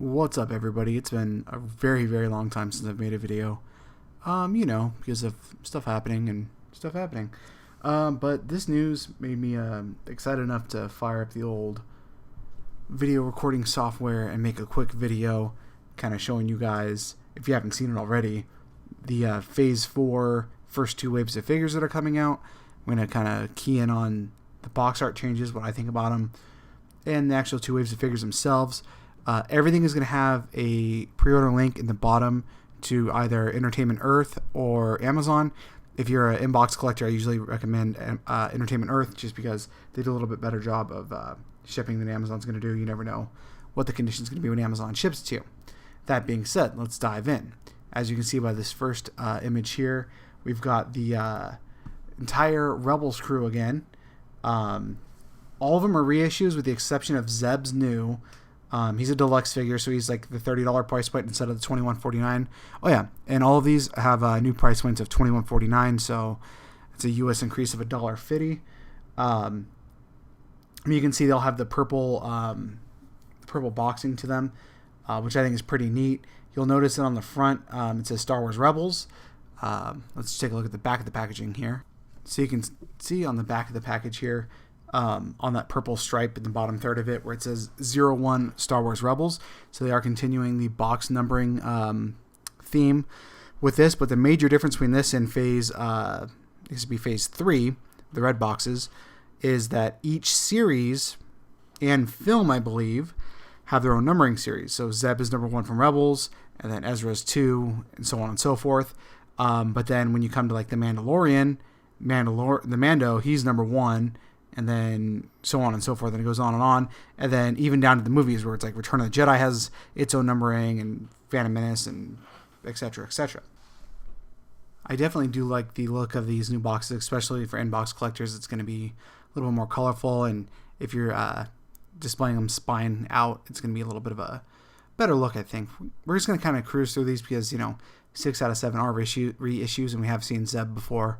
What's up, everybody? It's been a very, very long time since I've made a video. Because of stuff happening. But this news made me excited enough to fire up the old video recording software and make a quick video kind of showing you guys, if you haven't seen it already, the Phase 4 first two waves of figures that are coming out. I'm going to kind of key in on the box art changes, what I think about them, and the actual two waves of figures themselves. Everything is going to have a pre-order link in the bottom to either Entertainment Earth or Amazon. If you're an inbox collector, I usually recommend Entertainment Earth just because they do a little bit better job of shipping than Amazon's going to do. You never know what the condition's going to be when Amazon ships to you. That being said, let's dive in. As you can see by this first image here, we've got the entire Rebels crew again. All of them are reissues with the exception of Zeb's new. He's a deluxe figure, so he's like the $30 price point instead of the $21.49. Oh yeah, and all of these have new price points of $21.49, so it's a U.S. increase of $1.50. You can see they'll have the purple boxing to them, which I think is pretty neat. You'll notice that on the front it says Star Wars Rebels. Let's take a look at the back of the packaging here. So you can see on the back of the package here, on that purple stripe in the bottom third of it where it says 01 Star Wars Rebels. So they are continuing the box numbering theme with this, but the major difference between this and phase 3, the red boxes, is that each series and film, I believe, have their own numbering series. So Zeb is number 1 from Rebels, and then Ezra is 2, and so on and so forth. But then when you come to like the Mandalorian, the Mando, he's number 1, and then so on and so forth, and it goes on. And then even down to the movies where it's like Return of the Jedi has its own numbering, and Phantom Menace, and etc., etc. I definitely do like the look of these new boxes, especially for inbox collectors. It's going to be a little bit more colorful, and if you're displaying them spine out, it's going to be a little bit of a better look, I think. We're just going to kind of cruise through these because, 6 out of 7 are reissues, and we have seen Zeb before.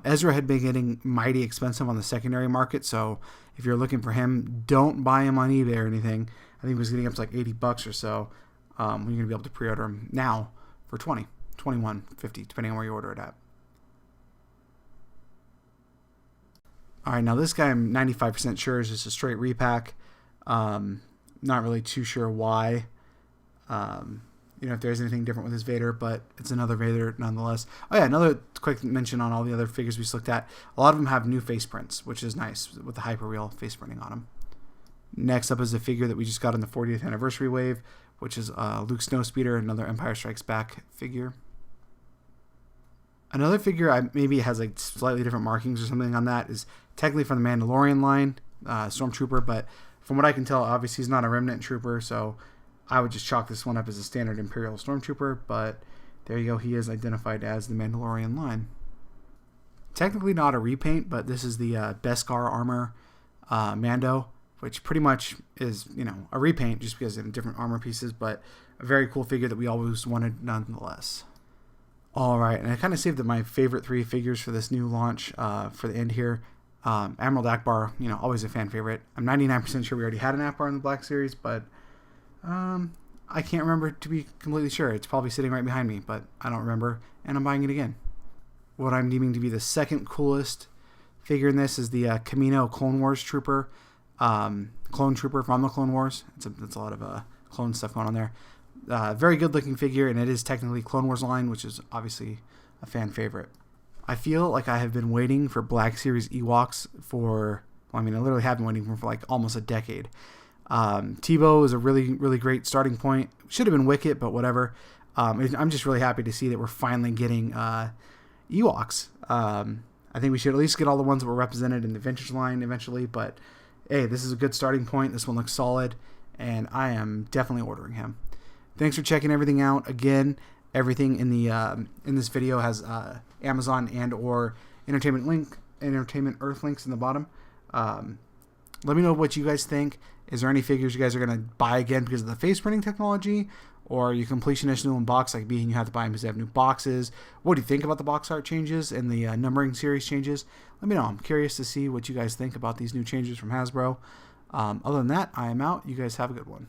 Ezra had been getting mighty expensive on the secondary market, so if you're looking for him, don't buy him on eBay or anything. I think he was getting up to like $80 or so. You're going to be able to pre-order him now for $20, $21.50, depending on where you order it at. Alright, now this guy I'm 95% sure is just a straight repack. Not really too sure why. If there's anything different with his Vader, but it's another Vader nonetheless. Oh yeah, another quick mention on all the other figures we just looked at. A lot of them have new face prints, which is nice, with the hyperreal face printing on them. Next up is a figure that we just got in the 40th anniversary wave, which is Luke Snowspeeder, another Empire Strikes Back figure. Another figure maybe has like slightly different markings or something on that is technically from the Mandalorian line, Stormtrooper, but from what I can tell, obviously he's not a remnant trooper, so I would just chalk this one up as a standard Imperial Stormtrooper, but there you go, he is identified as the Mandalorian line. Technically not a repaint, but this is the Beskar armor Mando, which pretty much is, a repaint just because of different armor pieces, but a very cool figure that we always wanted nonetheless. Alright, and I kind of saved my favorite 3 figures for this new launch for the end here. Admiral Akbar, always a fan favorite. I'm 99% sure we already had an Akbar in the Black Series, but I can't remember, to be completely sure. It's probably sitting right behind me, but I don't remember, and I'm buying it again. What I'm deeming to be the second coolest figure in this is the Kamino Clone Wars Trooper, Clone Trooper from the Clone Wars. It's a lot of clone stuff going on there. Very good looking figure, and it is technically Clone Wars line, which is obviously a fan favorite. I feel like I have been waiting for Black Series Ewoks I literally have been waiting for like almost a decade. Teebo is a really, really great starting point. Should have been Wicket, but whatever. I'm just really happy to see that we're finally getting Ewoks. I think we should at least get all the ones that were represented in the vintage line eventually, but hey, this is a good starting point. This one looks solid, and I am definitely ordering him. Thanks for checking everything out. Again, everything in the in this video has Amazon and or Entertainment Earth links in the bottom. Let me know what you guys think. Is there any figures you guys are going to buy again because of the face printing technology? Or are you completionist new in box like me and you have to buy them because they have new boxes? What do you think about the box art changes and the numbering series changes? Let me know. I'm curious to see what you guys think about these new changes from Hasbro. Other than that, I am out. You guys have a good one.